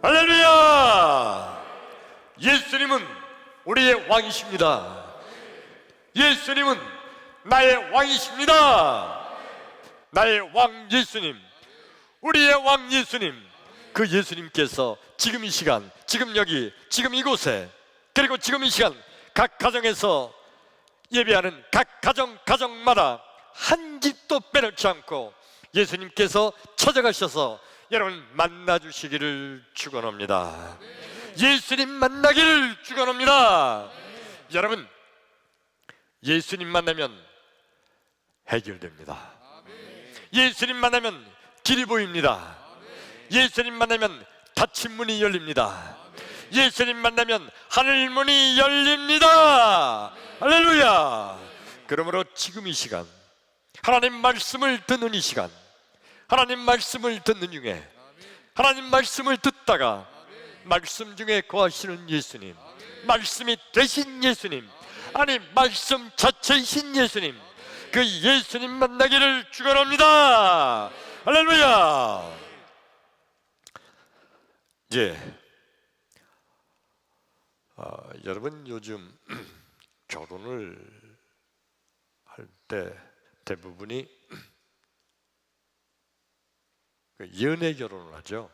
할렐루야! 예수님은 우리의 왕이십니다. 예수님은 나의 왕이십니다. 나의 왕 예수님, 우리의 왕 예수님, 그 예수님께서 지금 이 시간, 지금 여기, 지금 이곳에, 그리고 지금 이 시간 각 가정에서 예배하는 각 가정마다 한 집도 빼놓지 않고 예수님께서 찾아가셔서 여러분 만나주시기를 축원합니다. 예수님 만나기를 축원합니다. 여러분, 예수님 만나면 해결됩니다. 예수님 만나면 길이 보입니다. 예수님 만나면 닫힌 문이 열립니다. 예수님 만나면 하늘 문이 열립니다. 할렐루야! 그러므로 지금 이 시간, 하나님 말씀을 듣는 이 시간, 하나님 말씀을 듣는 중에, 하나님 말씀을 듣다가 말씀 중에 거하시는 예수님, 말씀이 되신 예수님, 아니 말씀 자체이신 예수님, 그 예수님 만나기를 축원합니다. 할렐루야! 여러분 요즘 결혼을 할 때 대부분이 연애 결혼을 하죠.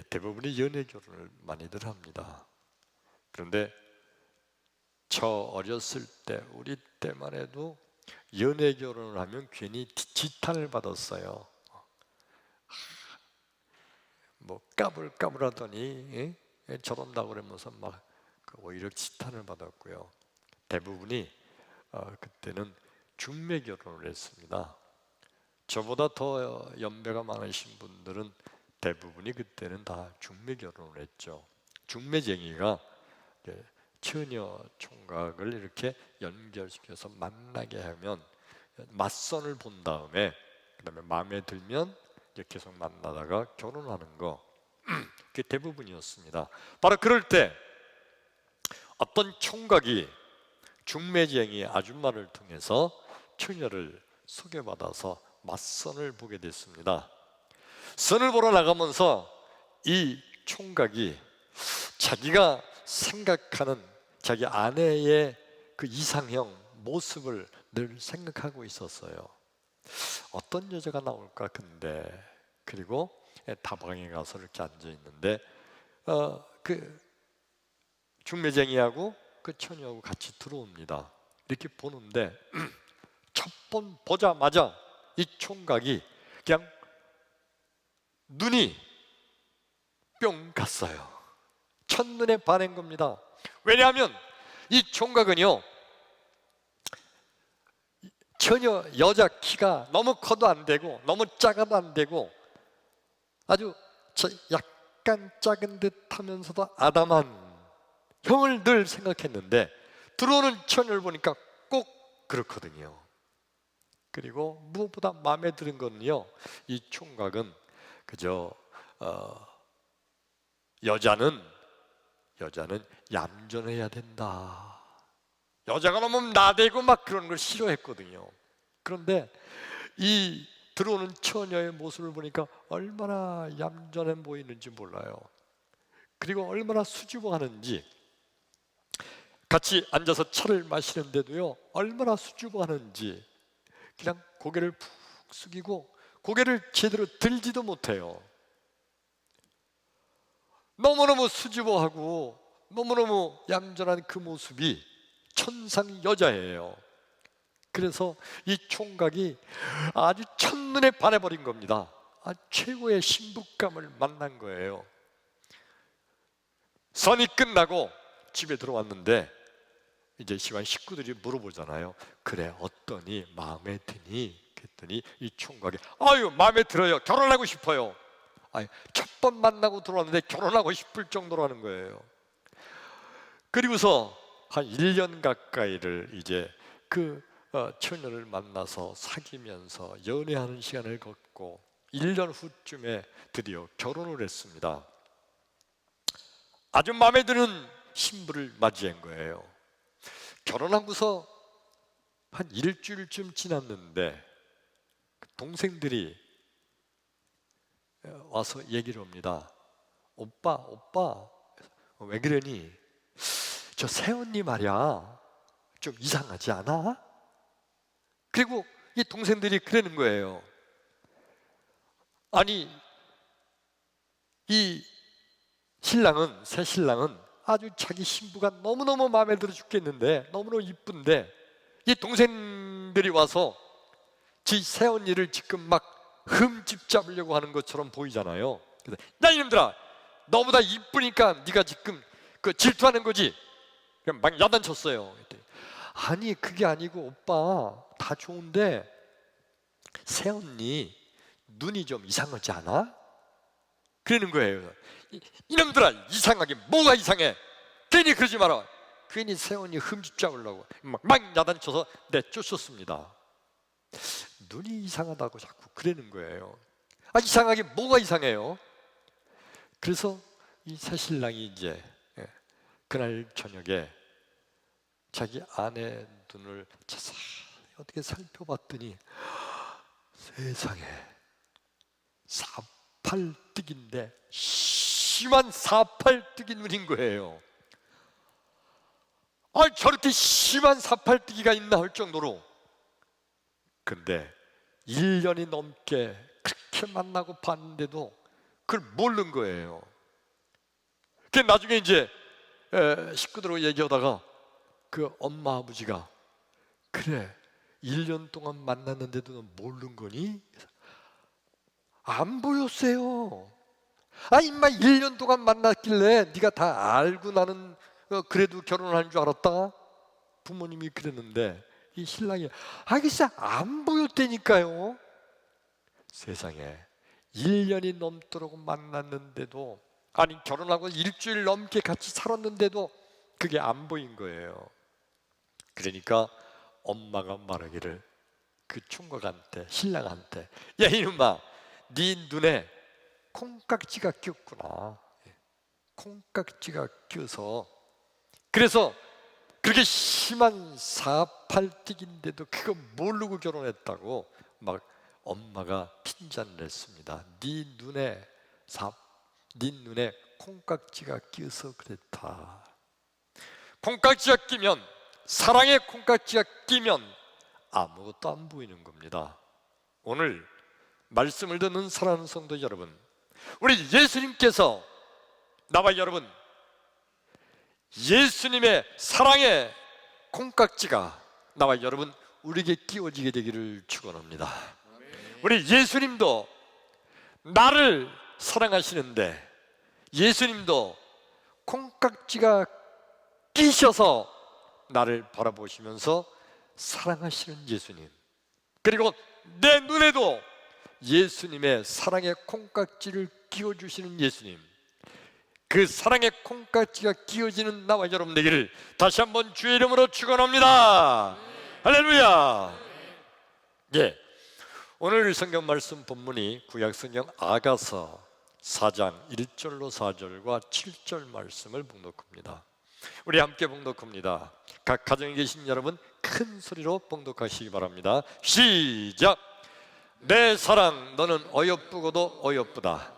대부분이 연애 결혼을 많이들 합니다. 그런데 저 어렸을 때, 우리 때만 해도 연애 결혼을 하면 괜히 지탄을 받았어요. 뭐 까불까불하더니 저런다고 그러면서 막 오히려 지탄을 받았고요. 대부분이 그때는 중매 결혼을 했습니다. 저보다 더 연배가 많으신 분들은 대부분이 그때는 다 중매 결혼을 했죠. 중매쟁이가 처녀 총각을 이렇게 연결시켜서 만나게 하면 맞선을 본 다음에 그다음에 마음에 들면 계속 만나다가 결혼하는 거, 그게 대부분이었습니다. 바로 그럴 때 어떤 총각이 중매쟁이 아줌마를 통해서 처녀를 소개받아서 맞선을 보게 됐습니다. 선을 보러 나가면서 이 총각이 자기가 생각하는 자기 아내의 그 이상형 모습을 늘 생각하고 있었어요. 어떤 여자가 나올까 근데, 그리고 다방에 가서 이렇게 앉아 있는데 그 중매쟁이하고 그 처녀하고 같이 들어옵니다. 이렇게 보는데 첫 번 보자마자 이 총각이 그냥 눈이 뿅 갔어요. 첫눈에 반한 겁니다. 왜냐하면 이 총각은요, 전혀 여자 키가 너무 커도 안 되고 너무 작아도 안 되고 아주 약간 작은 듯 하면서도 아담한 형을 늘 생각했는데 들어오는 처녀를 보니까 꼭 그렇거든요. 그리고 무엇보다 마음에 드는 건요, 이 총각은 그저 여자는 얌전해야 된다, 여자가 너무 나대고 막 그런 걸 싫어했거든요. 그런데 이 들어오는 처녀의 모습을 보니까 얼마나 얌전해 보이는지 몰라요. 그리고 얼마나 수줍어하는지, 같이 앉아서 차를 마시는데도요 얼마나 수줍어하는지, 그냥 고개를 푹 숙이고 고개를 제대로 들지도 못해요. 너무너무 수줍어하고 너무너무 얌전한 그 모습이 천상 여자예요. 그래서 이 총각이 아주 첫눈에 반해버린 겁니다. 최고의 신부감을 만난 거예요. 선이 끝나고 집에 들어왔는데 이제 집안 식구들이 물어보잖아요. 그래, 어떠니? 마음에 드니? 그랬더니 이 총각이 아유 마음에 들어요. 결혼하고 싶어요. 첫 번 만나고 들어왔는데 결혼하고 싶을 정도로 하는 거예요. 그리고서 한 1년 가까이를 이제 그 처녀를 만나서 사귀면서 연애하는 시간을 갖고 1년 후쯤에 드디어 결혼을 했습니다. 아주 마음에 드는 신부를 맞이한 거예요. 결혼하고서 한 일주일쯤 지났는데 동생들이 와서 얘기를 합니다. 오빠 왜 그러니? 저 새언니 말이야 좀 이상하지 않아? 그리고 이 동생들이 그러는 거예요. 아니 이 새 신랑은 아주 자기 신부가 너무너무 마음에 들어 죽겠는데, 너무너무 이쁜데 이 동생들이 와서 지 새언니를 지금 막 흠집 잡으려고 하는 것처럼 보이잖아요. 그래서 야 이놈들아, 너보다 이쁘니까 네가 지금 그 질투하는 거지? 그냥 막 야단쳤어요. 아니 그게 아니고 오빠 다 좋은데 새언니 눈이 좀 이상하지 않아? 그러는 거예요. 이놈들아, 이상하게 뭐가 이상해? 괜히 그러지 마라. 괜히 새언니 흠집 잡으려고 막 야단쳐서 내쫓았습니다. 눈이 이상하다고 자꾸 그러는 거예요. 아, 이상하게 뭐가 이상해요? 그래서 이 새신랑이 이제 그날 저녁에 자기 아내 눈을 자세히 어떻게 살펴봤더니 세상에 사팔뜨기인데 심한 사팔뜨기 눈인 거예요. 아, 저렇게 심한 사팔뜨기가 있나 할 정도로. 근데 1년이 넘게 그렇게 만나고 봤는데도 그걸 모르는 거예요. 그 나중에 이제 식구들하고 얘기하다가 그 엄마 아버지가 그래 1년 동안 만났는데도 넌 모르는 거니? 안 보였어요. 아 임마 1년 동안 만났길래 네가 다 알고 나는 그래도 결혼하는 줄 알았다? 부모님이 그랬는데 이 신랑이 글쎄 안 보였다니까요. 세상에 1년이 넘도록 만났는데도, 아니 결혼하고 일주일 넘게 같이 살았는데도 그게 안 보인 거예요. 그러니까 엄마가 말하기를 그 총각한테, 신랑한테, 야 이놈아, 네 눈에 콩깍지가 꼈구나. 콩깍지가 껴서 그래서 그렇게 심한 사팔뜨기인데도 그거 모르고 결혼했다고 막 엄마가 핀잔을 냈습니다. 네 눈에 콩깍지가 끼어서 그랬다. 콩깍지가 끼면, 사랑의 콩깍지가 끼면 아무것도 안 보이는 겁니다. 오늘 말씀을 듣는 사랑하는 성도 여러분, 우리 예수님께서, 나와 여러분, 예수님의 사랑의 콩깍지가 나와 여러분 우리에게 끼워지게 되기를 축원합니다. 우리 예수님도 나를 사랑하시는데, 예수님도 콩깍지가 끼셔서 나를 바라보시면서 사랑하시는 예수님, 그리고 내 눈에도 예수님의 사랑의 콩깍지를 끼워주시는 예수님, 그 사랑의 콩깍지가 끼워지는 나와 여러분 되기를 다시 한번 주의 이름으로 축원합니다. 할렐루야. 예, 오늘 성경 말씀 본문이 구약성경 아가서 4장 1절로 4절과 7절 말씀을 봉독합니다. 우리 함께 봉독합니다. 각 가정에 계신 여러분 큰 소리로 봉독하시기 바랍니다. 시작. 내 사랑 너는 어여쁘고도 어여쁘다.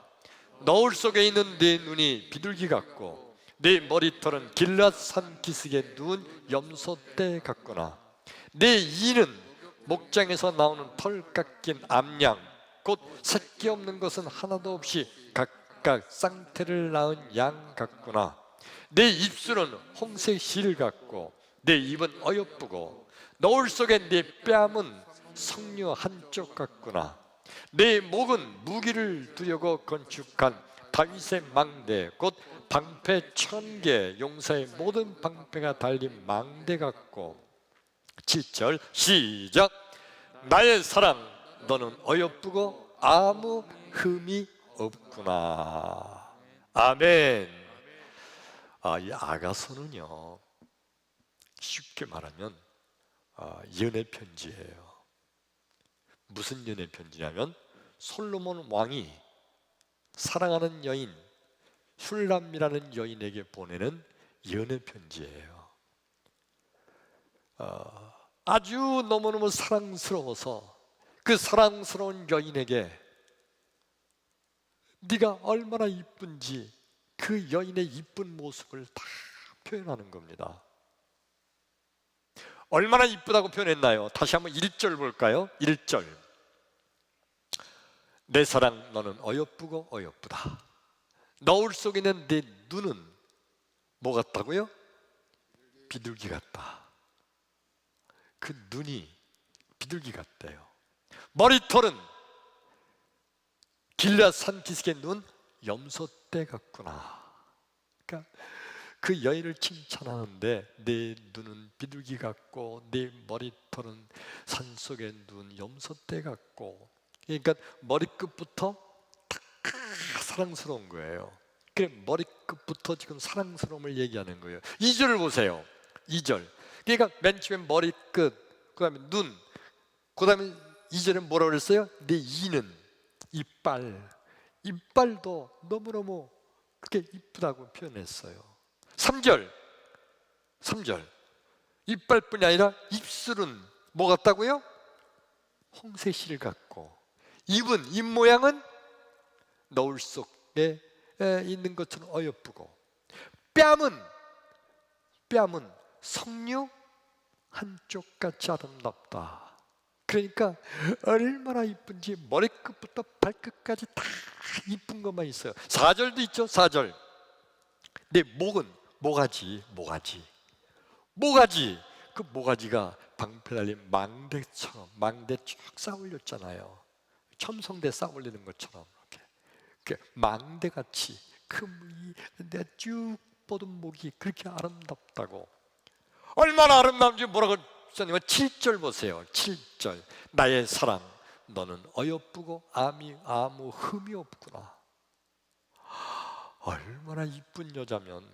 너울 속에 있는 네 눈이 비둘기 같고 네 머리털은 길앗산 기슭에 누운 염소떼 같구나. 네 이는 목장에서 나오는 털 깎인 암양, 곧 새끼 없는 것은 하나도 없이 각각 쌍태를 낳은 양 같구나. 내 입술은 홍색 실 같고 내 입은 어여쁘고 너울 속에 내 뺨은 석류 한쪽 같구나. 내 목은 무기를 두려고 건축한 다윗의 망대, 곧 방패 1000개, 용사의 모든 방패가 달린 망대 같고. 7절 시작. 나의 사랑 너는 어여쁘고 아무 흠이 없구나. 아멘. 이 아가서는요, 쉽게 말하면 연애 편지예요. 무슨 연애 편지냐면 솔로몬 왕이 사랑하는 여인 슐람이라는 여인에게 보내는 연애 편지예요. 아주 너무너무 사랑스러워서 그 사랑스러운 여인에게 네가 얼마나 이쁜지 그 여인의 이쁜 모습을 다 표현하는 겁니다. 얼마나 이쁘다고 표현했나요? 다시 한번 1절 볼까요? 1절. 내 사랑 너는 어여쁘고 어여쁘다. 너울 속에 있는 내 눈은 뭐 같다고요? 비둘기 같다. 그 눈이 비둘기 같대요. 머리털은 길앗 산기슭의 눈 염소떼 같구나. 그러니까 그 여인을 칭찬하는데 내 눈은 비둘기 같고 내 머리털은 산속의 눈 염소떼 같고, 그러니까 머리끝부터 다 사랑스러운 거예요. 그래, 머리끝부터 지금 사랑스러움을 얘기하는 거예요. 2절을 보세요. 2절. 그러니까 맨 처음에 머리끝, 그 다음에 눈, 그 다음에 2절에 뭐라고 그랬어요? 내 이는, 이빨도 너무너무 그렇게 이쁘다고 표현했어요. 3절. 이빨뿐이 아니라 입술은 뭐 같다고요? 홍새실 같고, 입 모양은 너울 속에 있는 것처럼 어여쁘고, 뺨은 석류 한쪽같이 아름답다. 그러니까 얼마나 이쁜지 머리끝부터 발끝까지 다 이쁜 것만 있어요. 4절도 있죠. 4절. 내 목은 모가지. 그 모가지가 방패 달린 망대처럼, 망대 쭉 쌓아 올렸잖아요. 첨성대 쌓아 올리는 것처럼 이렇게 망대같이 내가 쭉 뻗은 목이 그렇게 아름답다고. 얼마나 아름다운지 뭐라고 했냐면 7절 보세요. 7절. 나의 사랑 너는 어여쁘고 아무 흠이 없구나. 얼마나 이쁜 여자면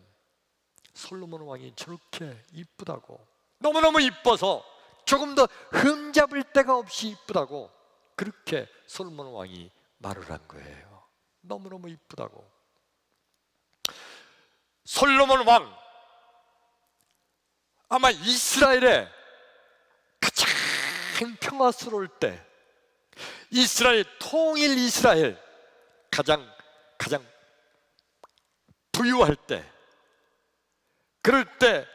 솔로몬 왕이 저렇게 이쁘다고, 너무너무 이뻐서 조금 더 흠잡을 데가 없이 이쁘다고 그렇게 솔로몬 왕이 말을 한 거예요. 너무너무 이쁘다고. 솔로몬 왕, 아마 이스라엘에 가장 평화스러울 때, 통일 이스라엘 가장 부유할 때, 그럴 때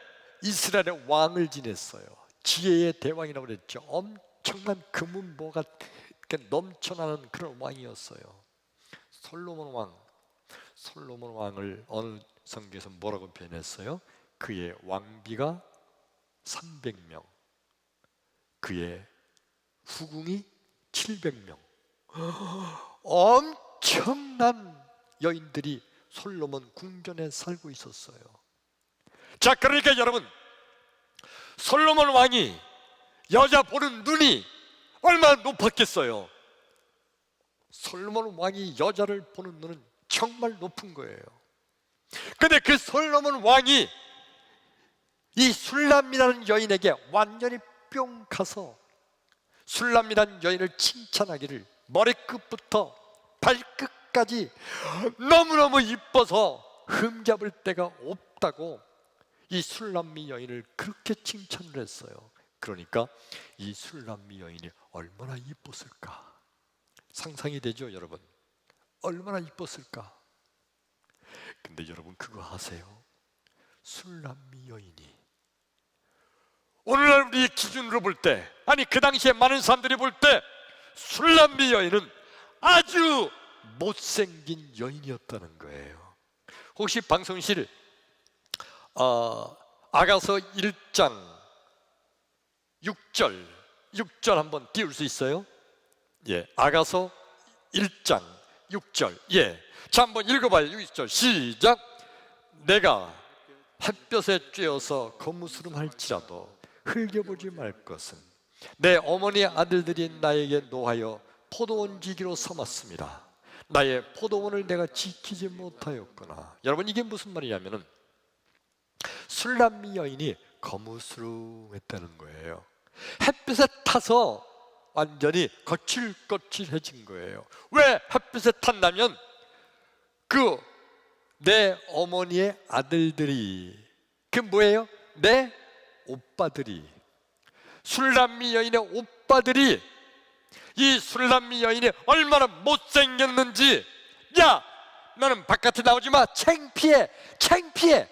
이스라엘의 왕을 지냈어요. 지혜의 대왕이라고 그랬죠. 엄청난 금은보가 넘쳐나는 그런 왕이었어요. 솔로몬 왕을 어느 성경에서 뭐라고 표현했어요? 그의 왕비가 300명, 그의 후궁이 700명. 엄청난 여인들이 솔로몬 궁전에 살고 있었어요. 자, 그러니까 여러분, 솔로몬 왕이 여자 보는 눈이 얼마나 높았겠어요? 솔로몬 왕이 여자를 보는 눈은 정말 높은 거예요. 근데 그 솔로몬 왕이 이 술람이라는 여인에게 완전히 뿅 가서 술람이라는 여인을 칭찬하기를, 머리끝부터 발끝까지 너무너무 이뻐서 흠잡을 데가 없다고 이 술람미 여인을 그렇게 칭찬을 했어요. 그러니까 이 술람미 여인이 얼마나 이뻤을까 상상이 되죠, 여러분? 얼마나 이뻤을까? 근데 여러분 그거 아세요? 술람미 여인이 오늘날 우리 기준으로 볼 때, 아니 그 당시에 많은 사람들이 볼 때 술람미 여인은 아주 못생긴 여인이었다는 거예요. 혹시 방송실 아가서 1장 6절 한번 띄울 수 있어요? 예, 아가서 1장 6절. 예, 자 한번 읽어봐요. 6절 시작. 내가 햇볕에 쬐어서 거무스름할지라도 흘겨보지 말 것은 내 어머니 아들들이 나에게 노하여 포도원 지기로 삼았습니다. 나의 포도원을 내가 지키지 못하였구나. 여러분 이게 무슨 말이냐면은 술람미 여인이 거무스름했다는 거예요. 햇빛에 타서 완전히 거칠거칠해진 거예요. 왜 햇빛에 탔냐면 내 어머니의 아들들이, 그 뭐예요? 내 오빠들이, 술람미 여인의 오빠들이 이 술람미 여인이 얼마나 못생겼는지 야, 너는 바깥에 나오지 마. 창피해, 창피해.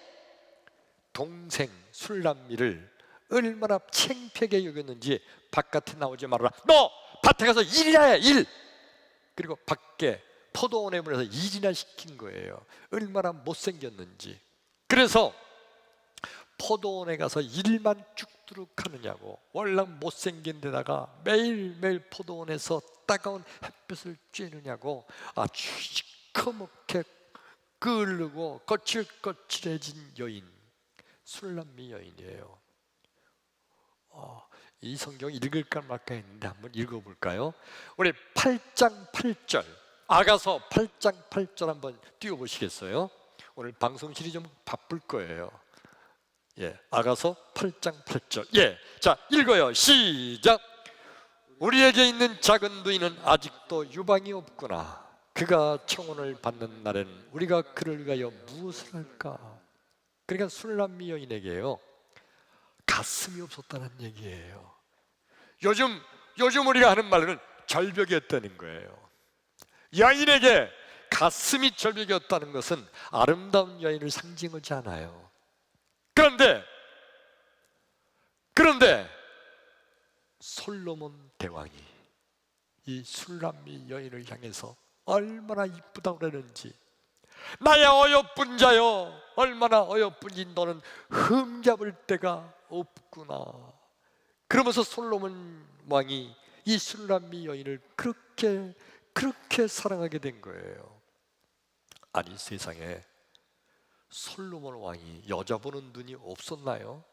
동생 술람미를 얼마나 창피하게 여겼는지 바깥에 나오지 말아라. 너 밭에 가서 일이나 해, 일. 그리고 밖에 포도원에 문에서 일이나 시킨 거예요. 얼마나 못생겼는지. 그래서 포도원에 가서 일만 쭉두룩 하느냐고, 월남 못생긴 데다가 매일매일 포도원에서 따가운 햇볕을 쬐느냐고 아주 시커멓게 끓고 거칠거칠해진 여인, 술람미 여인이에요. 이 성경 읽을까 말까 했는데 한번 읽어볼까요? 우리 8장 8절, 아가서 8장 8절 한번 띄워보시겠어요? 오늘 방송실이 좀 바쁠 거예요. 예, 아가서 8장 8절. 예, 자 읽어요. 시작. 우리에게 있는 작은 누이는 아직도 유방이 없구나. 그가 청혼을 받는 날에는 우리가 그를 위하여 무엇을 할까? 그러니까 술람미 여인에게요, 가슴이 없었다는 얘기예요. 요즘 우리가 하는 말로는 절벽이었다는 거예요. 여인에게 가슴이 절벽이었다는 것은 아름다운 여인을 상징하지 않아요. 그런데 솔로몬 대왕이 이 술람미 여인을 향해서 얼마나 이쁘다고 그러는지, 나의 어여쁜 자여, 얼마나 어여쁜지 너는 흠잡을 데가 없구나. 그러면서 솔로몬 왕이 이 술람미 여인을 그렇게 사랑하게 된 거예요. 아니, 세상에 솔로몬 왕이 여자 보는 눈이 없었나요?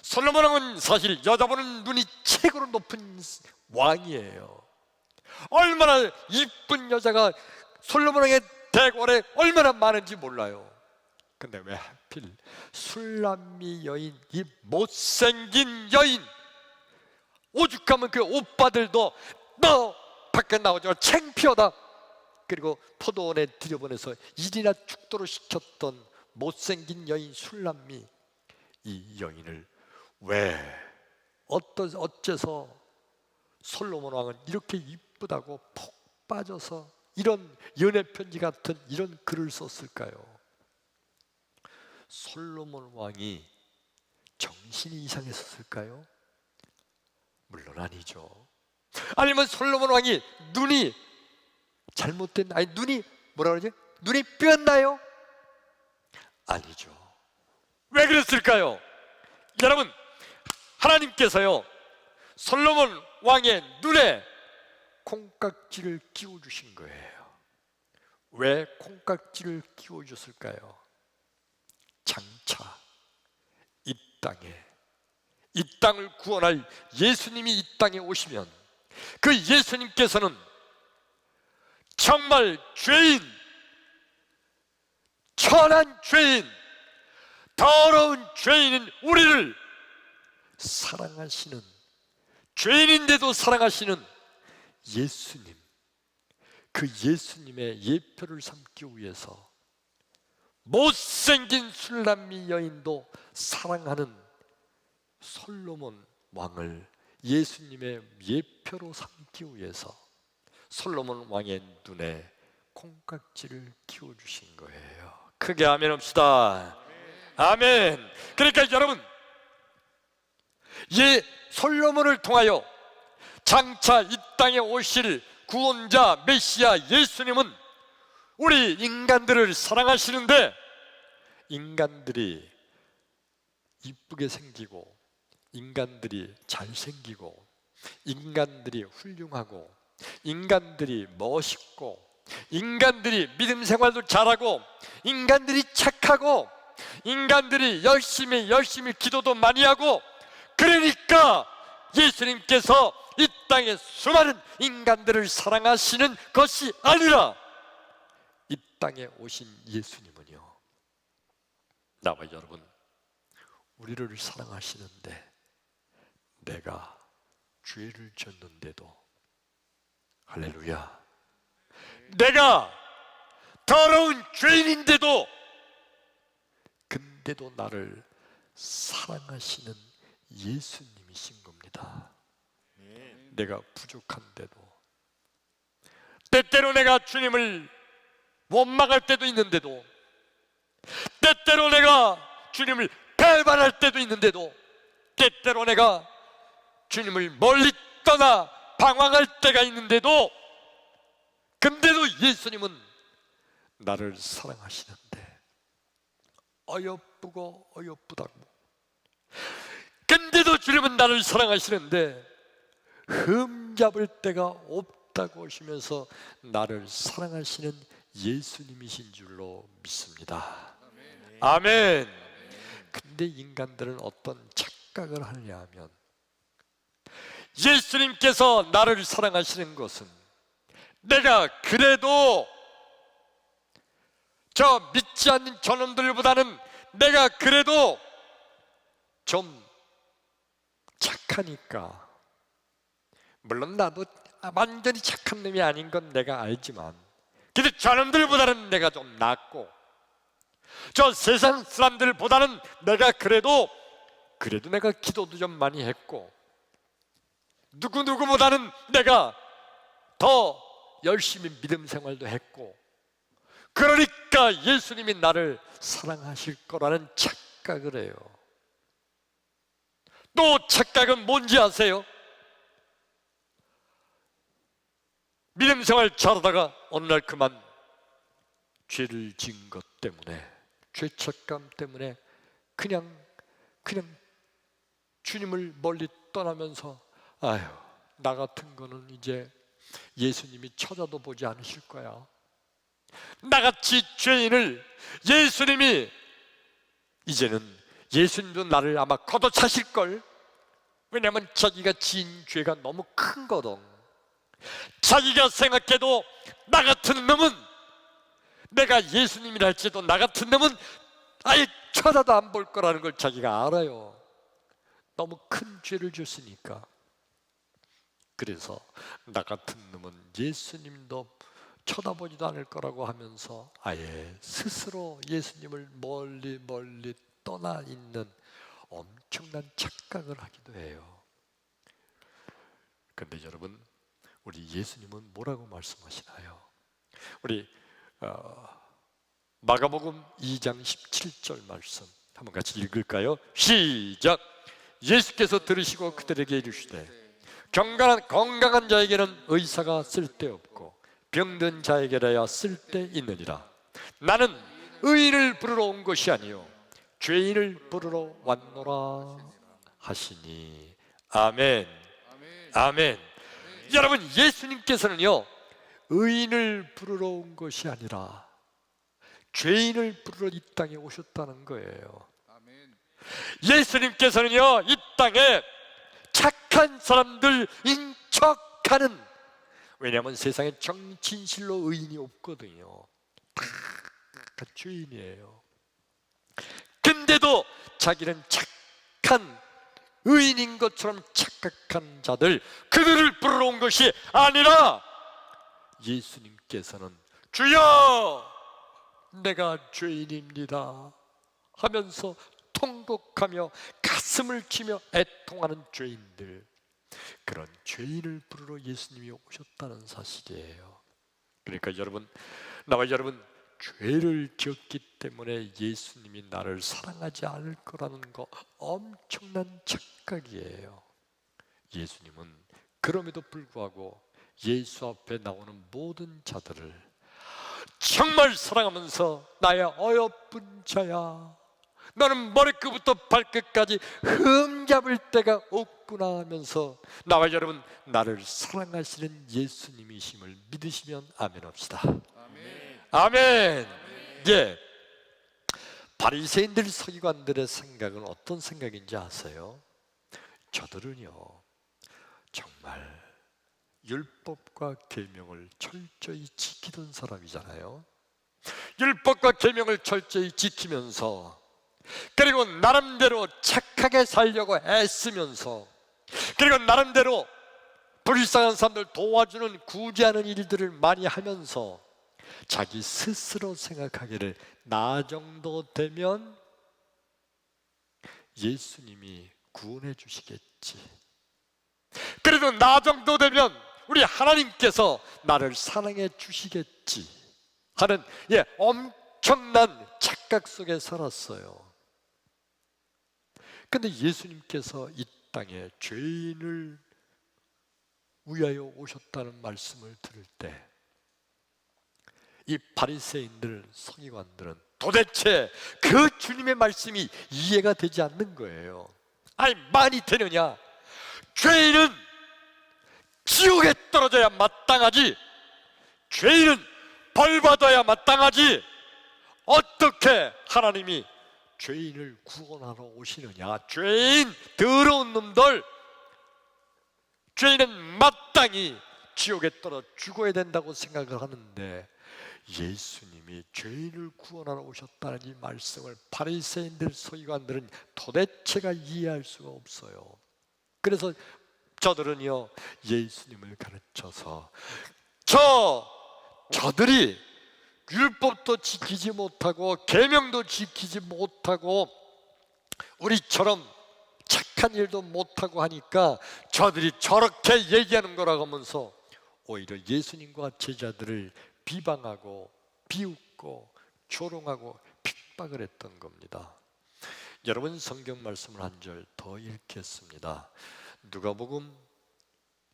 솔로몬 왕은 사실 여자 보는 눈이 최고로 높은 왕이에요. 얼마나 이쁜 여자가 솔로몬 왕의 대궐에 얼마나 많은지 몰라요. 근데 왜 하필 술람미 여인, 이 못생긴 여인, 오죽하면 그 오빠들도 너 밖에 나오지 마, 창피하다. 그리고 포도원에 들여보내서 일이나 죽도록 시켰던 못생긴 여인 술람미, 이 여인을 왜 어째서 솔로몬 왕은 이렇게 이쁘다고 푹 빠져서 이런 연애 편지 같은 이런 글을 썼을까요? 솔로몬 왕이 정신이 이상했었을까요? 물론 아니죠. 아니면 솔로몬 왕이 눈이 잘못된, 아니 눈이 뭐라 그러지? 눈이 삐었나요? 아니죠. 왜 그랬을까요? 여러분, 하나님께서요 솔로몬 왕의 눈에 콩깍지를 끼워주신 거예요. 왜 콩깍지를 끼워줬을까요? 장차 이 땅을 구원할 예수님이 이 땅에 오시면 그 예수님께서는 정말 죄인, 천한 죄인, 더러운 죄인인 우리를 사랑하시는, 죄인인데도 사랑하시는 예수님, 그 예수님의 예표를 삼기 위해서 못생긴 술람미 여인도 사랑하는 솔로몬 왕을 예수님의 예표로 삼기 위해서 솔로몬 왕의 눈에 콩깍지를 끼워주신 거예요. 크게 아멘 합시다. 아멘. 그러니까 여러분, 솔로몬을 통하여 장차 이 땅에 오실 구원자 메시아 예수님은 우리 인간들을 사랑하시는데, 인간들이 이쁘게 생기고, 인간들이 잘생기고, 인간들이 훌륭하고, 인간들이 멋있고, 인간들이 믿음 생활도 잘하고, 인간들이 착하고, 인간들이 열심히 기도도 많이 하고, 그러니까 예수님께서 이 땅에 수많은 인간들을 사랑하시는 것이 아니라 이 땅에 오신 예수님은요, 나와 여러분, 우리를 사랑하시는데 내가 죄를 졌는데도, 할렐루야, 내가 더러운 죄인인데도, 근데도 나를 사랑하시는 예수님이신 겁니다. 내가 부족한데도, 때때로 내가 주님을 원망할 때도 있는데도, 때때로 내가 주님을 배반할 때도 있는데도, 때때로 내가 주님을 멀리 떠나 방황할 때가 있는데도, 근데도 예수님은 나를 사랑하시는데, 어여쁘고 어여쁘다고, 근데도 주님은 나를 사랑하시는데 흠잡을 데가 없다고 하시면서 나를 사랑하시는 예수님이신 줄로 믿습니다. 아멘. 근데 인간들은 어떤 착각을 하느냐 하면, 예수님께서 나를 사랑하시는 것은 내가 그래도 저 믿지 않는 저놈들보다는 내가 그래도 좀 착하니까, 물론 나도 완전히 착한 놈이 아닌 건 내가 알지만, 근데 저놈들보다는 내가 좀 낫고, 저 세상 사람들보다는 내가 그래도 내가 기도도 좀 많이 했고, 누구보다는 내가 더 열심히 믿음 생활도 했고, 그러니까 예수님이 나를 사랑하실 거라는 착각을 해요. 또 착각은 뭔지 아세요? 믿음 생활 잘하다가 어느 날 그만 죄를 지은 것 때문에, 죄책감 때문에 그냥 주님을 멀리 떠나면서, 아유, 나 같은 거는 이제 예수님이 찾아도 보지 않으실 거야. 나같이 죄인을 예수님이, 이제는 예수님도 나를 아마 걷어차실걸. 왜냐하면 자기가 지은 죄가 너무 큰 거든. 자기가 생각해도 나 같은 놈은, 내가 예수님이라 할지도 나 같은 놈은 아예 쳐다도 안 볼 거라는 걸 자기가 알아요. 너무 큰 죄를 졌으니까. 그래서 나 같은 놈은 예수님도 쳐다보지도 않을 거라고 하면서 아예 스스로 예수님을 멀리 떠나 있는 엄청난 착각을 하기도 해요. 그런데 여러분, 우리 예수님은 뭐라고 말씀하시나요? 우리 마가복음 2장 17절 말씀 한번 같이 읽을까요? 시작! 예수께서 들으시고 그들에게 이르시되, 건강한 자에게는 의사가 쓸데없고 병든 자에게라야 쓸데있느니라. 나는 의인을 부르러 온 것이 아니요 죄인을 부르러 왔노라 하시니. 아멘. 아멘. 여러분, 예수님께서는요, 의인을 부르러 온 것이 아니라 죄인을 부르러 이 땅에 오셨다는 거예요. 예수님께서는요, 이 땅에 착한 사람들인 척하는, 왜냐하면 세상에 진실로 의인이 없거든요. 다 죄인이에요. 근데도 자기는 착한 의인인 것처럼 착각한 자들, 그들을 부르러 온 것이 아니라 예수님께서는 주여 내가 죄인입니다 하면서 통곡하며 가슴을 치며 애통하는 죄인들, 그런 죄인을 부르러 예수님이 오셨다는 사실이에요. 그러니까 여러분, 나와 여러분 죄를 지었기 때문에 예수님이 나를 사랑하지 않을 거라는 거 엄청난 착각이에요. 예수님은 그럼에도 불구하고 예수 앞에 나오는 모든 자들을 정말 사랑하면서 나의 어여쁜 자야, 너는 머리끝부터 발끝까지 흠잡을 데가 없구나 하면서 나와 여러분 나를 사랑하시는 예수님이심을 믿으시면 아멘 합시다. 아멘. 예. 바리새인들 서기관들의 생각은 어떤 생각인지 아세요? 저들은요 정말 율법과 계명을 철저히 지키던 사람이잖아요. 율법과 계명을 철저히 지키면서, 그리고 나름대로 착하게 살려고 애쓰면서, 그리고 나름대로 불쌍한 사람들 도와주는 구제하는 일들을 많이 하면서 자기 스스로 생각하기를 나 정도 되면 예수님이 구원해 주시겠지, 그래도 나 정도 되면 우리 하나님께서 나를 사랑해 주시겠지 하는 엄청난 착각 속에 살았어요. 근데 예수님께서 이 땅에 죄인을 위하여 오셨다는 말씀을 들을 때 이 바리새인들, 서기관들은 도대체 그 주님의 말씀이 이해가 되지 않는 거예요. 아니, 말이 되느냐? 죄인은 지옥에 떨어져야 마땅하지, 죄인은 벌 받아야 마땅하지, 어떻게 하나님이 죄인을 구원하러 오시느냐? 죄인, 더러운 놈들, 죄인은 마땅히 지옥에 떨어 죽어야 된다고 생각을 하는데, 예수님이 죄인을 구원하러 오셨다는 이 말씀을 바리새인들, 서기관들은 도대체가 이해할 수가 없어요. 그래서 저들은요, 예수님을 가르쳐서 저들이 율법도 지키지 못하고 계명도 지키지 못하고 우리처럼 착한 일도 못하고 하니까 저들이 저렇게 얘기하는 거라고 하면서 오히려 예수님과 제자들을 비방하고 비웃고 조롱하고 핍박을 했던 겁니다. 여러분, 성경 말씀을 한 절 더 읽겠습니다. 누가복음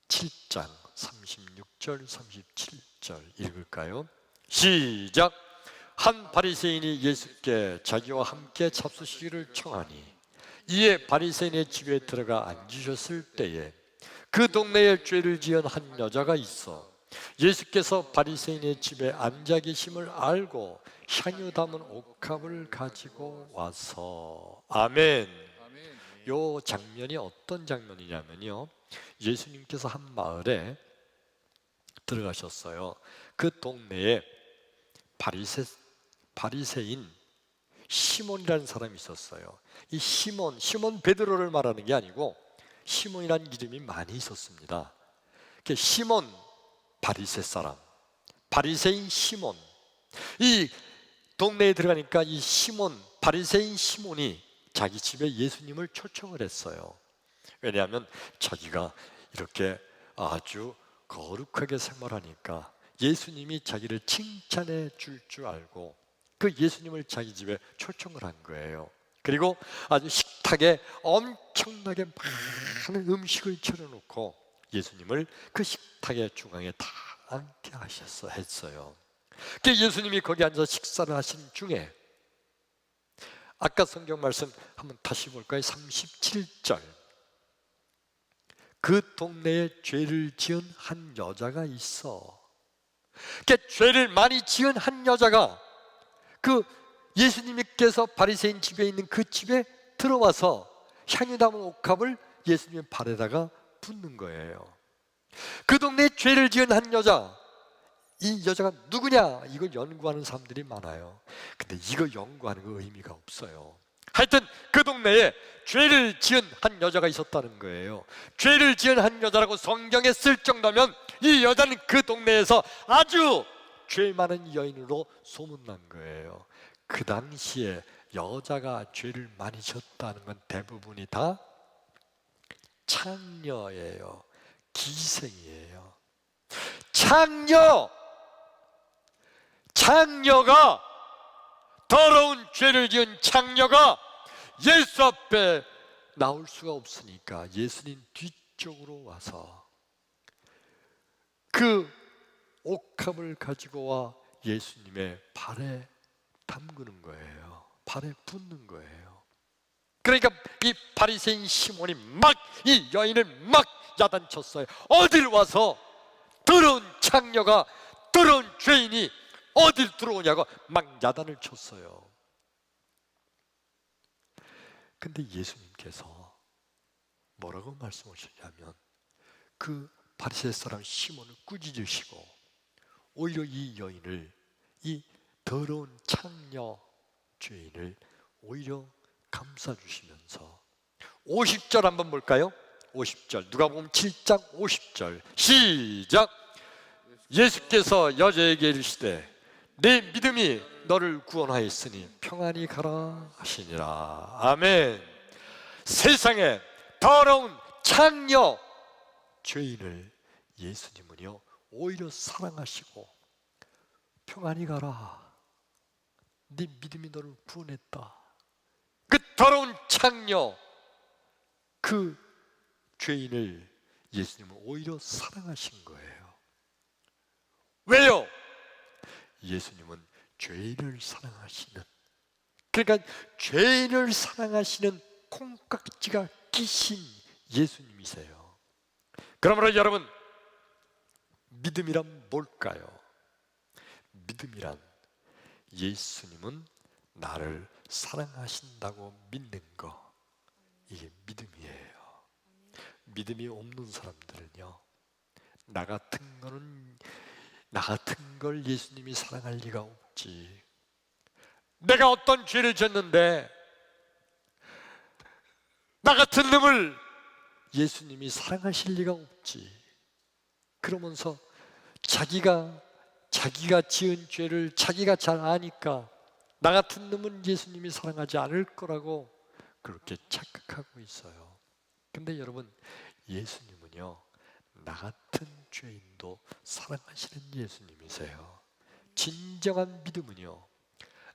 7장 36절 37절 읽을까요? 시작. 한 바리새인이 예수께 자기와 함께 잡수시기를 청하니 이에 바리새인의 집에 들어가 앉으셨을 때에 그 동네에 죄를 지은 한 여자가 있어 예수께서 바리새인의 집에 앉아 계심을 알고 향유 담은 옥합을 가지고 와서, 아멘. 요 장면이 어떤 장면이냐면요, 예수님께서 한 마을에 들어가셨어요. 그 동네에 바리새인 시몬이라는 사람이 있었어요. 이 시몬 베드로를 말하는 게 아니고 시몬이라는 이름이 많이 있었습니다. 시몬 바리새 사람, 바리새인 시몬. 이 동네에 들어가니까 이 시몬, 바리새인 시몬이 자기 집에 예수님을 초청을 했어요. 왜냐하면 자기가 이렇게 아주 거룩하게 생활하니까 예수님이 자기를 칭찬해 줄 줄 알고 그 예수님을 자기 집에 초청을 한 거예요. 그리고 아주 식탁에 엄청나게 많은 음식을 차려놓고 예수님을 그 식탁의 중앙에 다 앉게 했어요. 예수님이 거기 앉아서 식사를 하신 중에 아까 성경 말씀 한번 다시 볼까요? 37절. 그 동네에 죄를 지은 한 여자가 있어. 죄를 많이 지은 한 여자가 그 예수님께서 바리새인 집에 있는 그 집에 들어와서 향유 담은 옥합을 예수님의 발에다가 붓는 거예요. 그 동네에 죄를 지은 한 여자, 이 여자가 누구냐? 이걸 연구하는 사람들이 많아요. 근데 이거 연구하는 거 의미가 없어요. 하여튼 그 동네에 죄를 지은 한 여자가 있었다는 거예요. 죄를 지은 한 여자라고 성경에 쓸 정도면 이 여자는 그 동네에서 아주 죄 많은 여인으로 소문난 거예요. 그 당시에 여자가 죄를 많이 졌다는 건 대부분이 다 창녀예요. 기생이에요. 창녀가, 더러운 죄를 지은 창녀가 예수 앞에 나올 수가 없으니까 예수님 뒤쪽으로 와서 그 옥합을 가지고 와 예수님의 발에 담그는 거예요. 발에 붓는 거예요. 그러니까 이 바리새인 시몬이 막 이 여인을 막 야단쳤어요. 어딜 와서 더러운 창녀가, 더러운 죄인이 어딜 들어오냐고 막 야단을 쳤어요. 근데 예수님께서 뭐라고 말씀하셨냐면 그 바리새 사람 시몬을 꾸짖으시고 오히려 이 여인을, 이 더러운 창녀 죄인을 오히려 감싸주시면서 50절 한번 볼까요? 50절 누가복음 7장 50절 시작. 예수께서 여자에게 이르시되 내 믿음이 너를 구원하였으니 평안히 가라 하시니라. 아멘. 세상에 더러운 창녀 죄인을 예수님은요 오히려 사랑하시고 평안히 가라, 네 믿음이 너를 구원했다. 그 더러운 창녀, 그 죄인을 예수님은 오히려 사랑하신 거예요. 왜요? 예수님은 죄인을 사랑하시는, 그러니까 죄인을 사랑하시는 콩깍지가 끼신 예수님이세요. 그러므로 여러분, 믿음이란 뭘까요? 믿음이란 예수님은 나를 사랑하신다고 믿는 거, 이게 믿음이에요. 믿음이 없는 사람들은요, 나 같은 걸 예수님이 사랑할 리가 없지. 내가 어떤 죄를 졌는데 나 같은 놈을 예수님이 사랑하실 리가 없지. 그러면서 자기가 지은 죄를 자기가 잘 아니까 나 같은 놈은 예수님이 사랑하지 않을 거라고 그렇게 착각하고 있어요. 근데 여러분, 예수님은요 나 같은 죄인도 사랑하시는 예수님이세요. 진정한 믿음은요,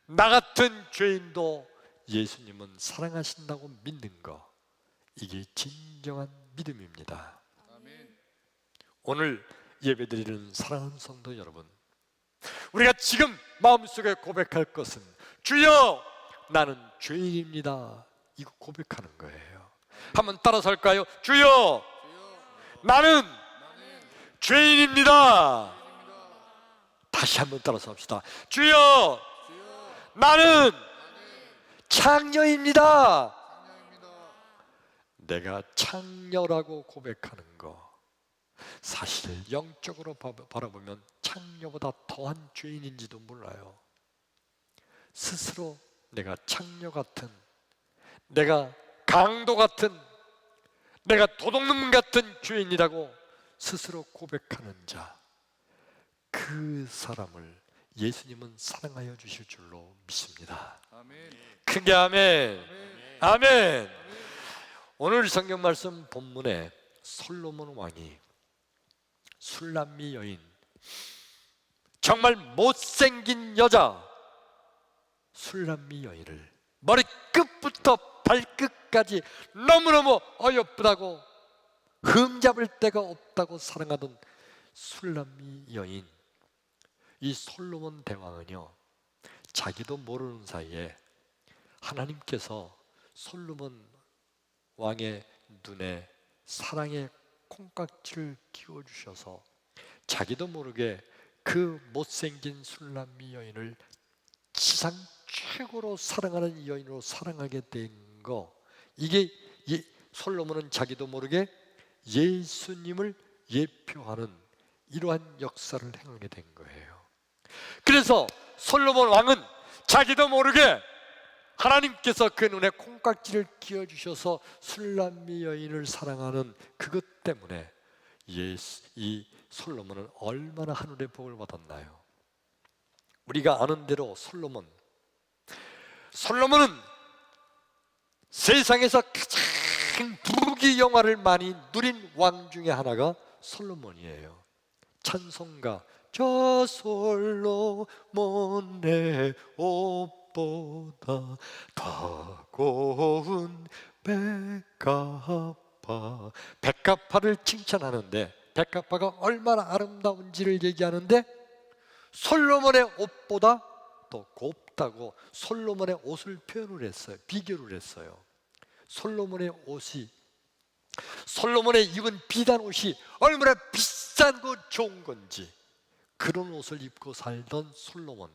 나 같은 죄인도 예수님은 사랑하신다고 믿는 거, 이게 진정한 믿음입니다. 아멘. 오늘 예배드리는 사랑하는 성도 여러분, 우리가 지금 마음속에 고백할 것은 주여 나는 죄인입니다, 이거 고백하는 거예요. 한번 따라서 할까요? 주여 나는 죄인입니다. 다시 한번 따라서 합시다. 주여 나는 창녀입니다. 내가 창녀라고 고백하는 거, 사실 영적으로 바라보면 창녀보다 더한 죄인인지도 몰라요. 스스로 내가 창녀 같은, 내가 강도 같은, 내가 도둑놈 같은 죄인이라고 스스로 고백하는 자, 그 사람을 예수님은 사랑하여 주실 줄로 믿습니다. 아멘. 크게 아멘. 아멘. 아멘. 오늘 성경 말씀 본문에 솔로몬 왕이 술람미 여인, 정말 못생긴 여자 술람미 여인을 머리끝부터 발끝까지 너무너무 어여쁘다고 흠잡을 데가 없다고 사랑하던 술람미 여인, 이 솔로몬 대왕은요 자기도 모르는 사이에 하나님께서 솔로몬 왕의 눈에 사랑의 콩깍지를 끼워주셔서 자기도 모르게 그 못생긴 술람미 여인을 지상 최고로 사랑하는 여인으로 사랑하게 된 거, 이게 솔로몬은 자기도 모르게 예수님을 예표하는 이러한 역사를 행하게 된 거예요. 그래서 솔로몬 왕은 자기도 모르게 하나님께서 그 눈에 콩깍지를 끼워주셔서 술람미 여인을 사랑하는 그것 때문에 이 솔로몬은 얼마나 하늘의 복을 받았나요? 우리가 아는 대로 솔로몬은 세상에서 가장 부귀 영화를 많이 누린 왕 중에 하나가 솔로몬이에요. 찬송가 저 솔로몬의 옷보다 더 고운 백합화를 칭찬하는데, 백합화가 얼마나 아름다운지를 얘기하는데 솔로몬의 옷보다 더 곱다고 솔로몬의 옷을 표현을 했어요. 비교를 했어요. 솔로몬의 입은 비단 옷이 얼마나 비싸고 좋은 건지, 그런 옷을 입고 살던 솔로몬,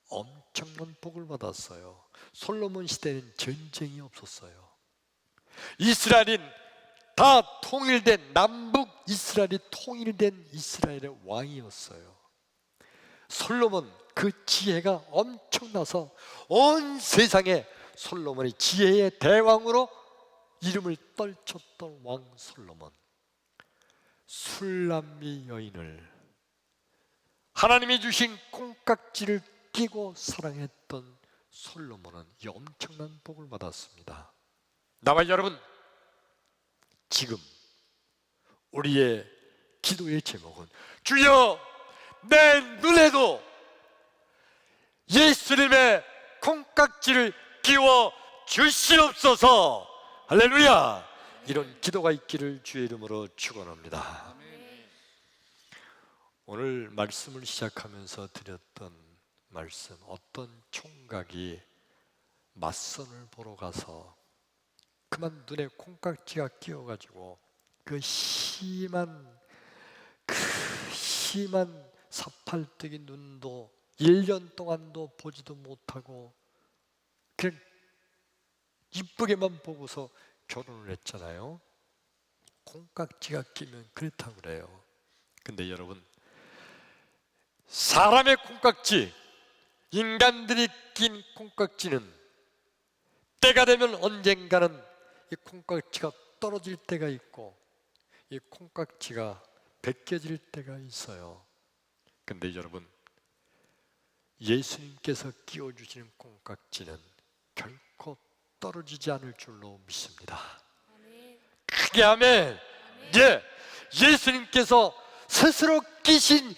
엄청난 복을 받았어요. 솔로몬 시대에는 전쟁이 없었어요. 이스라엘인 다 통일된, 남북 이스라엘이 통일된 이스라엘의 왕이었어요. 솔로몬, 그 지혜가 엄청나서 온 세상에 솔로몬이 지혜의 대왕으로 이름을 떨쳤던 왕 솔로몬, 술람미 여인을 하나님이 주신 콩깍지를 끼고 사랑했던 솔로몬은 이 엄청난 복을 받았습니다. 나와 여러분, 지금 우리의 기도의 제목은 주여 내 눈에도 예수님의 콩깍지를 끼워 주시옵소서. 할렐루야. 이런 기도가 있기를 주의 이름으로 축원합니다. 오늘 말씀을 시작하면서 드렸던 말씀, 어떤 총각이 맞선을 보러 가서 그만 눈에 콩깍지가 끼어가지고 그 심한 사팔뜨기 눈도 1년 동안도 보지도 못하고 그냥 이쁘게만 보고서 결혼을 했잖아요. 콩깍지가 끼면 그렇다고 그래요. 근데 여러분, 사람의 콩깍지, 인간들이 낀 콩깍지는 때가 되면 언젠가는 이 콩깍지가 떨어질 때가 있고 이 콩깍지가 벗겨질 때가 있어요. 근데 여러분, 예수님께서 끼워주시는 콩깍지는 결코 떨어지지 않을 줄로 믿습니다. 크게 아멘. 예, 예수님께서 스스로 끼신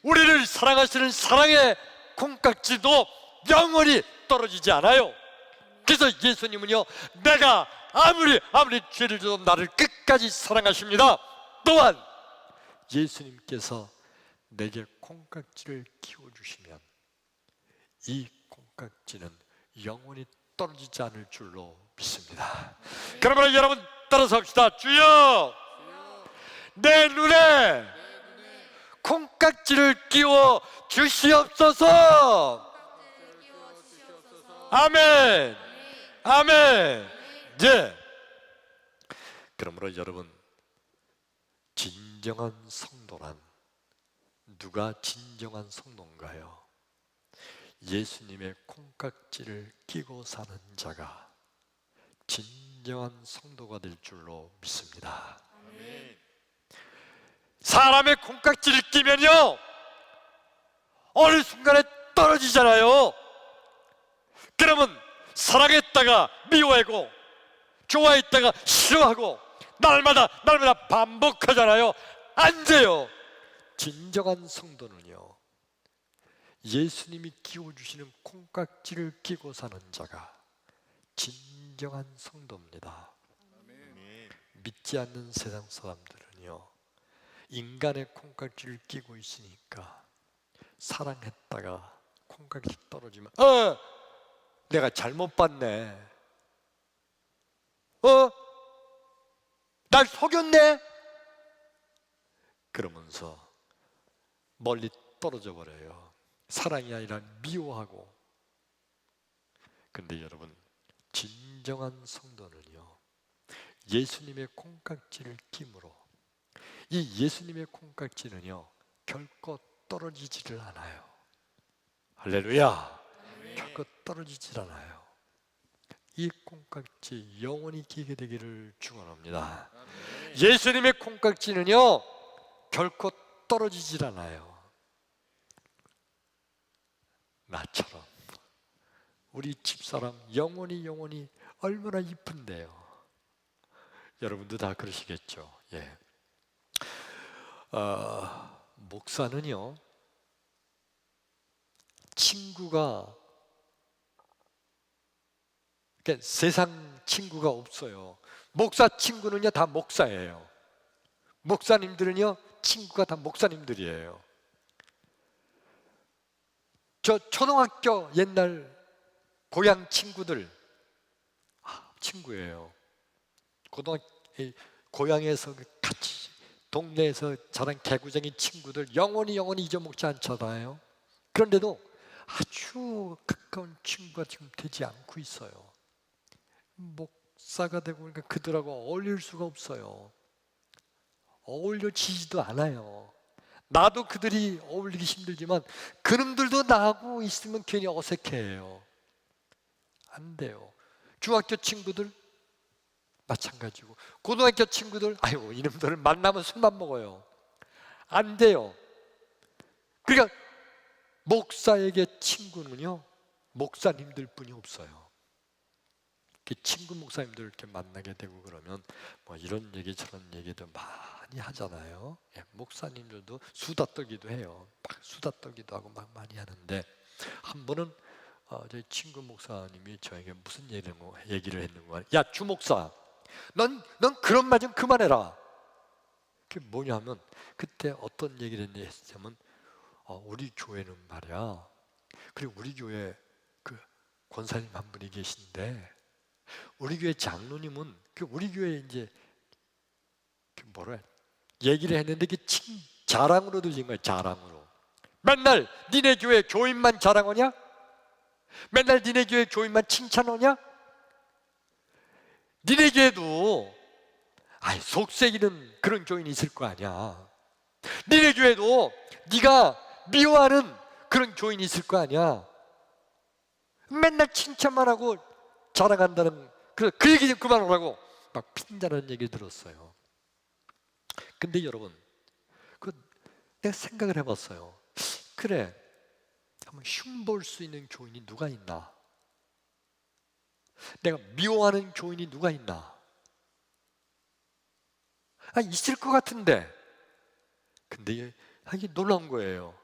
우리를 사랑하시는 사랑의 콩깍지도 영원히 떨어지지 않아요. 그래서 예수님은요, 내가 아무리 죄를 져도 나를 끝까지 사랑하십니다. 또한 예수님께서 내게 콩깍지를 끼워주시면 이 콩깍지는 영원히 떨어지지 않을 줄로 믿습니다. 그러면 여러분 따라서 합시다. 주여 내 눈에 콩깍지를 끼워 주시옵소서. 아멘. 아멘. 예. 그러므로 여러분, 진정한 성도란 누가 진정한 성도인가요? 예수님의 콩깍지를 끼고 사는 자가 진정한 성도가 될 줄로 믿습니다. 아멘. 사람의 콩깍지를 끼면요, 어느 순간에 떨어지잖아요. 그러면 사랑했다가 미워하고 좋아했다가 싫어하고 날마다 반복하잖아요. 안 돼요. 진정한 성도는요, 예수님이 끼워주시는 콩깍지를 끼고 사는 자가 진정한 성도입니다. 아멘. 믿지 않는 세상 사람들은요, 인간의 콩깍지를 끼고 있으니까 사랑했다가 콩깍지 떨어지면 내가 잘못 봤네, 날 속였네, 그러면서 멀리 떨어져 버려요. 사랑이 아니라 미워하고. 근데 여러분, 진정한 성도는요, 예수님의 콩깍지를 끼므로 이 예수님의 콩깍지는요 결코 떨어지지를 않아요. 할렐루야. 결코 떨어지질 않아요. 이 콩깍지 영원히 끼게 되기를 축원합니다. 예수님의 콩깍지는요 결코 떨어지질 않아요. 나처럼 우리 집사람 영원히 얼마나 이쁜데요. 여러분도 다 그러시겠죠. 예. 목사는요, 친구가, 그러니까 세상 친구가 없어요. 목사 친구는요 다 목사예요. 목사님들은요 친구가 다 목사님들이에요. 저 초등학교 옛날 고향 친구들 친구예요. 고향에서 같이 동네에서 자란 개구쟁이 친구들 영원히 잊어먹지 않잖아요. 그런데도 아주 가까운 친구가 지금 되지 않고 있어요. 목사가 되고 그러니까 그들하고 어울릴 수가 없어요. 어울려지지도 않아요. 나도 그들이 어울리기 힘들지만 그놈들도 나하고 있으면 괜히 어색해요. 안 돼요. 중학교 친구들 마찬가지고 고등학교 친구들 아이고 이놈들을 만나면 술만 먹어요. 안 돼요. 그러니까 목사에게 친구는요 목사님들 뿐이 없어요. 친구 목사님들 이렇게 만나게 되고 그러면 뭐 이런 얘기 저런 얘기도 많이 하잖아요. 예, 목사님들도 수다 떨기도 해요. 막 수다 떨기도 하고 막 많이 하는데 한 번은 저희 친구 목사님이 저에게 무슨 얘기를 했는 거야. 야, 주 목사, 넌 그런 말 좀 그만해라. 그게 뭐냐면 그때 어떤 얘기를 했냐면 우리 교회는 말이야. 그리고 우리 교회 그 권사님 한 분이 계신데 우리 교회 장로님은 우리 교회 이제 뭐라 얘기를 했는데 자랑으로 들린 거야. 자랑으로. 맨날 니네 교회 교인만 자랑하냐? 맨날 니네 교회 교인만 칭찬하냐? 니네 교회도 속색이는 그런 교인이 있을 거 아니야. 니네 교회도 네가 미워하는 그런 교인이 있을 거 아니야. 맨날 칭찬만 하고 자랑한다는 그 얘기 좀 그만하라고 막 핀다는 얘기 들었어요. 근데 여러분, 내가 생각을 해봤어요. 그래, 한번 흉볼 수 있는 교인이 누가 있나? 내가 미워하는 교인이 누가 있나? 있을 것 같은데. 근데 이게 놀라운 거예요.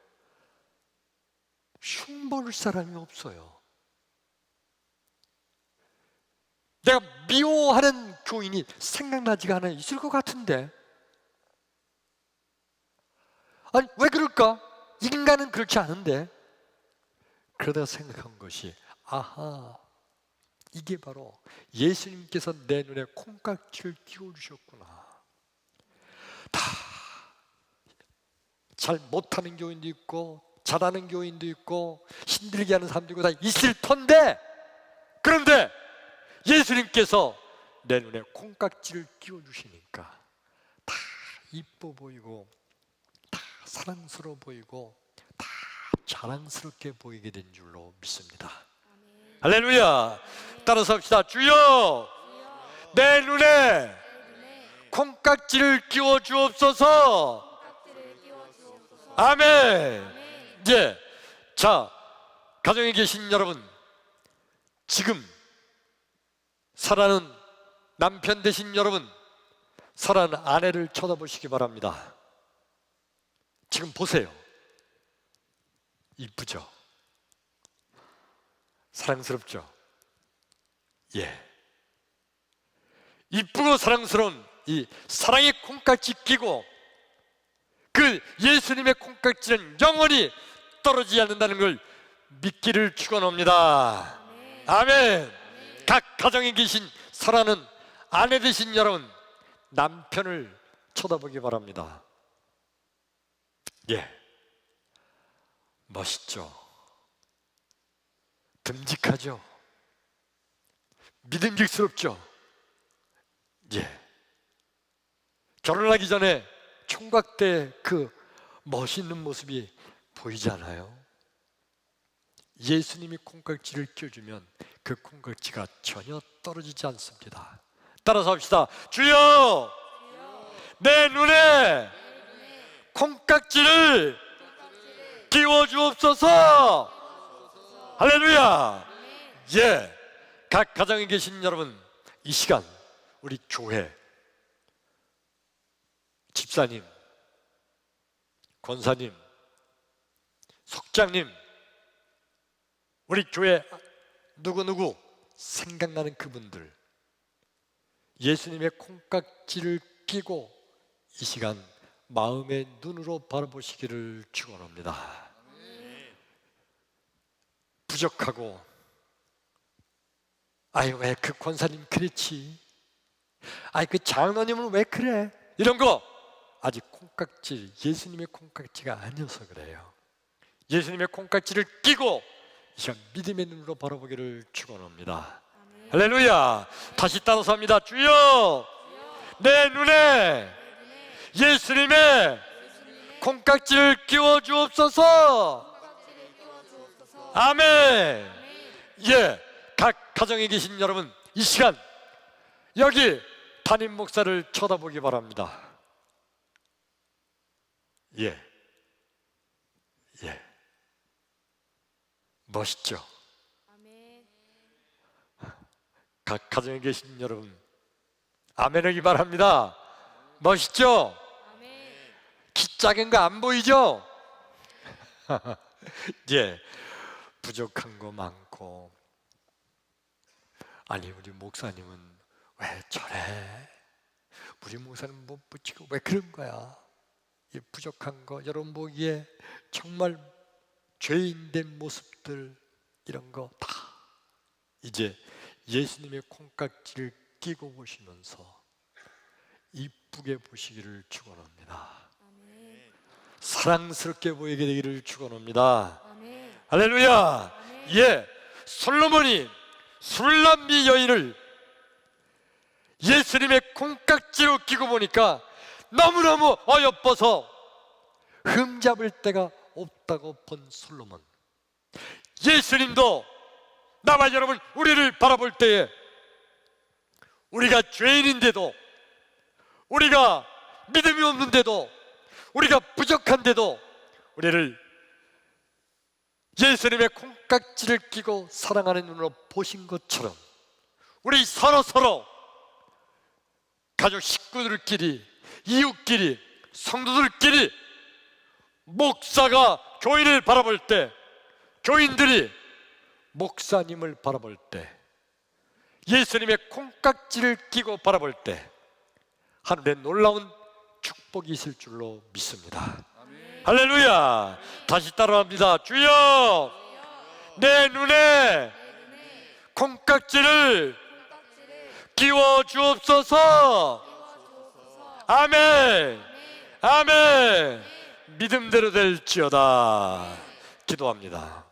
흉볼 사람이 없어요. 내가 미워하는 교인이 생각나지가 않아요. 있을 것 같은데. 왜 그럴까? 인간은 그렇지 않은데. 그러다가 생각한 것이 아하, 이게 바로 예수님께서 내 눈에 콩깍지를 끼워주셨구나. 다 잘 못하는 교인도 있고 잘하는 교인도 있고 힘들게 하는 사람도 있고 다 있을 텐데, 그런데 예수님께서 내 눈에 콩깍지를 끼워주시니까 다 이뻐 보이고 다 사랑스러워 보이고 다 자랑스럽게 보이게 된 줄로 믿습니다. 아멘. 할렐루야. 아멘. 따라서 합시다. 주여, 내 눈에 콩깍지를 끼워 주옵소서. 아멘. 이제 자, 가정에 계신 여러분, 지금 사랑하는 남편 되신 여러분, 사랑하는 아내를 쳐다보시기 바랍니다. 지금 보세요. 이쁘죠? 사랑스럽죠? 예. 이쁘고 사랑스러운 이 사랑의 콩깍지 끼고 그 예수님의 콩깍지는 영원히 떨어지지 않는다는 걸 믿기를 축원합니다. 아멘. 아멘. 각 가정에 계신 사랑하는 아내 되신 여러분, 남편을 쳐다보기 바랍니다. 예, 멋있죠? 듬직하죠? 믿음직스럽죠? 예, 결혼하기 전에 총각 때 그 멋있는 모습이 보이지 않아요? 예수님이 콩깍지를 껴주면 그 콩깍지가 전혀 떨어지지 않습니다. 따라서 합시다. 주여, 내 눈에 콩깍지를 끼워 주옵소서. 할렐루야. 예, 각 가정에 계신 여러분, 이 시간 우리 교회 집사님, 권사님, 속장님, 우리 교회 누구누구 생각나는 그분들, 예수님의 콩깍지를 끼고 이 시간 마음의 눈으로 바라보시기를 축원합니다. 부족하고 왜 그 권사님 그렇지, 그 장로님은 왜 그래, 이런 거 아직 콩깍지, 예수님의 콩깍지가 아니어서 그래요. 예수님의 콩깍지를 끼고 이 시간 믿음의 눈으로 바라보기를 축원합니다. 할렐루야. 다시 따라서 합니다. 주여, 내 눈에 예수님의 콩깍지를 끼워 주옵소서. 아멘. 예, 각 가정에 계신 여러분, 이 시간 여기 담임 목사를 쳐다보기 바랍니다. 예, 멋있죠? 각 가정에 계신 여러분 아멘하기 바랍니다. 멋있죠? 키 작은 거 안 보이죠? 예, 부족한 거 많고, 아니 우리 목사님은 왜 저래? 우리 목사님 못 붙이고 왜 그런 거야? 이 부족한 거 여러분 보기에 정말 죄인된 모습들, 이런 거 다 이제 예수님의 콩깍지를 끼고 보시면서 이쁘게 보시기를 축원합니다. 사랑스럽게 보이게 되기를 축원합니다. 할렐루야. 예, 솔로몬이 술람비 여인을 예수님의 콩깍지로 끼고 보니까 너무너무 어여뻐서 흠잡을 데가 없다고 본 솔로몬. 예수님도 나와 여러분 우리를 바라볼 때에 우리가 죄인인데도, 우리가 믿음이 없는데도, 우리가 부족한데도 우리를 예수님의 콩깍지를 끼고 사랑하는 눈으로 보신 것처럼 우리 서로 가족 식구들끼리, 이웃끼리, 성도들끼리, 목사가 교인을 바라볼 때, 교인들이 목사님을 바라볼 때, 예수님의 콩깍지를 끼고 바라볼 때 하늘에 놀라운 축복이 있을 줄로 믿습니다. 할렐루야. 다시 따라합니다. 주여, 내 눈에 콩깍지를 끼워 주옵소서. 아멘. 아멘. 믿음대로 될지어다. 기도합니다.